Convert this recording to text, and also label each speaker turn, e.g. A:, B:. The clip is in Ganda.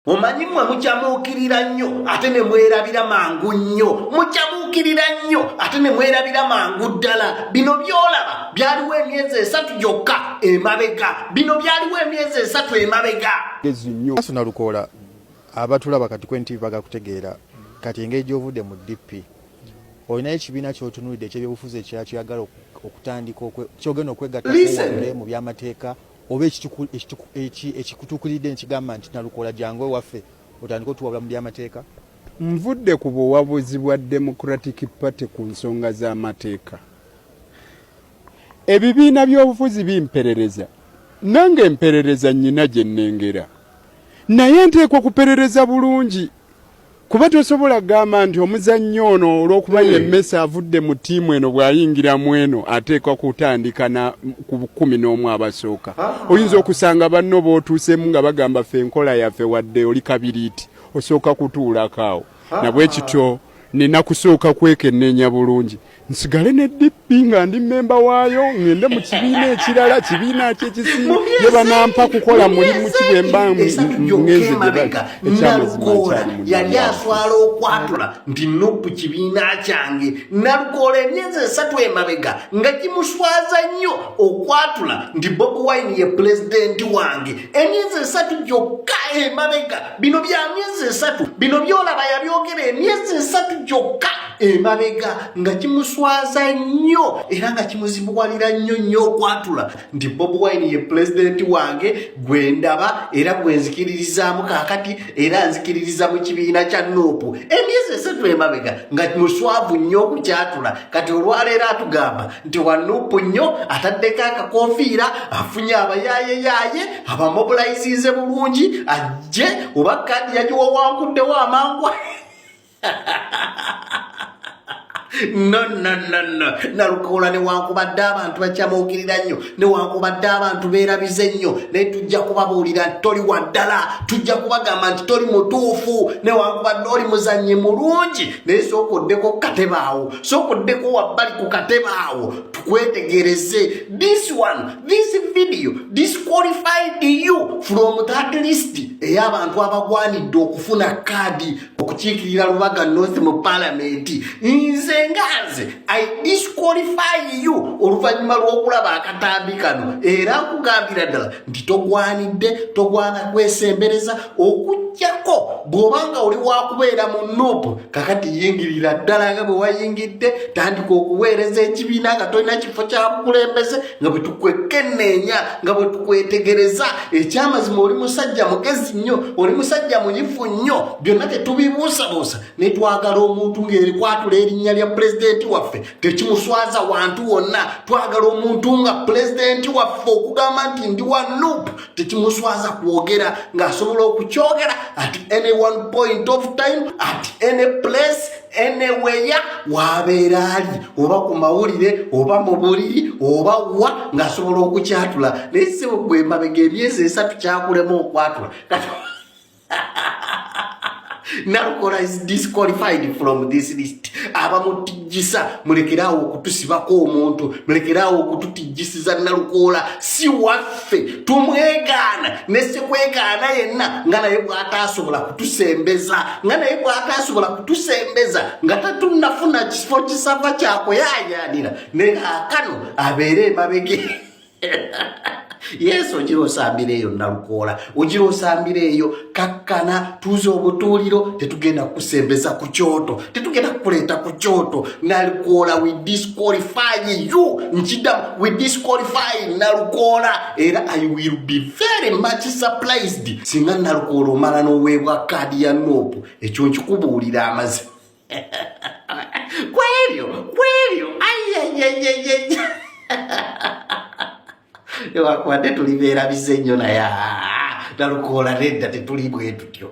A: Omanyi mmwe mukyamuukirira nnyo ate ne mwerabira mangu nnyo. Mukyamuukirira nnyo ate ne mwerabira mangu ddala. Bino byolaba byaliwo emyezi 3 gyokka emabega. Bino byaliwo emyezi 3 emabega.
B: Asuna Lukola abatulaba kati kwenti bagakutegeera kati engeri gy'ovudde mu DP. Olinayo ekibiina ky'otunuulidde eky'ebyobufuzi ekirala ky'oyagala okutandika ky'ogenda okwegatta mu by'amateeka oba ekikutuukiridde nekigamba nti Nalukola jangu ewaffe otandika otuwabula mu by'amateeka?
C: Nvudde ku buwabuzi bwa Democratic Party ku nsonga z'amateeka. Ebibiina by'obufuzi bimperereza, nange emperereza nnyina gye nnengera. Naye nteekwa kuperereza bulungi. Kuba tosobola gamba nti omuzannyo ono olw'okuba Yemmesa avudde mu ttiimu eno bw'ayingiramu eno ateekwa kutandika na ku 11 abasooka. Oyinza okusanga banno b'otuusemu nga bagamba ffe enkola yaffe wadde oli kabiriiti osooka kutuulako awo. Nabwe kityo nina kusooka kwekenneenya bulungi nsigale ne DP nga ndi mmemba waayo ngende mu kibiina ekirala kibiina ky'ekisinga ye banampa kukola mulimu kibwemba ngeze
A: Nalukola yali aswala okwatula nti Nuupu kibiina kyange. Nalukola emyezi 3 emabega nga kimuswaza nnyo okwatula nti Bobi Wine ye pulezidenti wange. Emyezi 3 gyokka emabega. Bino bya myezi 3 bino byolaba yabyogera emyezi 3 gyokka emabega nga kimuswaza nnyo era nga kimuzibuwalira nnyo okwatula nti Bobi Wine ye pulezidenti wange gwe ndaba era gwe nzikiririzaamu kaakati era nzikiririza mu kibiina kya Nuupu. Emyezi 3 emabega nga muswavu nnyo okukyatula kati olwaleero atugamba nti wa Nuupu nnyo ataddeko akakofiira afunye abayaaye abamobilizize bulungi ajje oba kadi yagiwawankuddewo amangu. No. Nalukola newankubadde abantu bakyamuukirira nnyo newankubadde abantu beerabize nnyo naye tujja kubabuulira nti toli waddala, tujja kubagamba nti toli mutuufu newankubadde oli muzannyi mulungi naye sookoddeko katebe awo, sookoddeko wabbali ku katebe awo tukwetegereze. This video disqualified you from that list ey'abantu abagwanidde okufuna kaadi okukiikirira Lubaga North mu palamenti. Nze ngaze I disqualify you oluvannyuma lw'okulaba akatambi kano era nkugambira ddala nti togwana kwesembereza okujjako bw'obanga oli wakubeera mu Nuupu kakati yingirira ddala nga bwe wayingidde tandika okuweereza ekibiina nga tolina kifo kya bukulembeze nga bwe tukwekenneenya nga bwe tukwetegereza. Ekyamazima oli musajja mugezi nnyo, oli musajja muyifu nnyo, byonna tetubibuusabuusa naye twagala omuntu ng'erikwatula erinnya lya pulezidenti waffe tekimuswaza wantu wonna. Twagala omuntu nga pulezidenti waffe okugamba nti ndi wa Nuupu tekimuswaza kwogera ng'asobola okukyogera at any one point of time at any place anywhere wabeera ali oba ku mawulire oba mu buliri oba wa ng'asobola okukyatula. Naye si gwe mabega emyezi 3 kyakulema okwatula. Nalukola is disqualified from this list. Abamutijjisa mulekerawo okutusibako omuntu, mulekerawo okututijjisiza Nalukola si waffe tumwegaana ne sekwegaana yenna nga naye bw'ataasobola kutusembeza, nga tatunnafuna kifo kisava kyakuyaayaanira ne kaakano abeere emabege. Yes, ojira osambira eyo Nalukola, ojira osambira eyo kakkana tuze obutuuliro tetugenda kusembeza ku kyoto, tetugenda kuleeta ku kyoto. Nalukola we disqualify you, nkida we disqualify Nalukola era I will be very much surprised singa Nalukola omala n'oweebwa kaadi ya Nuupu. Ekyo nkikubuulira amaze kwebyo Wakwadde tulibeera bize nnyo naye Nalukola nedda tetuli bwe tutyo.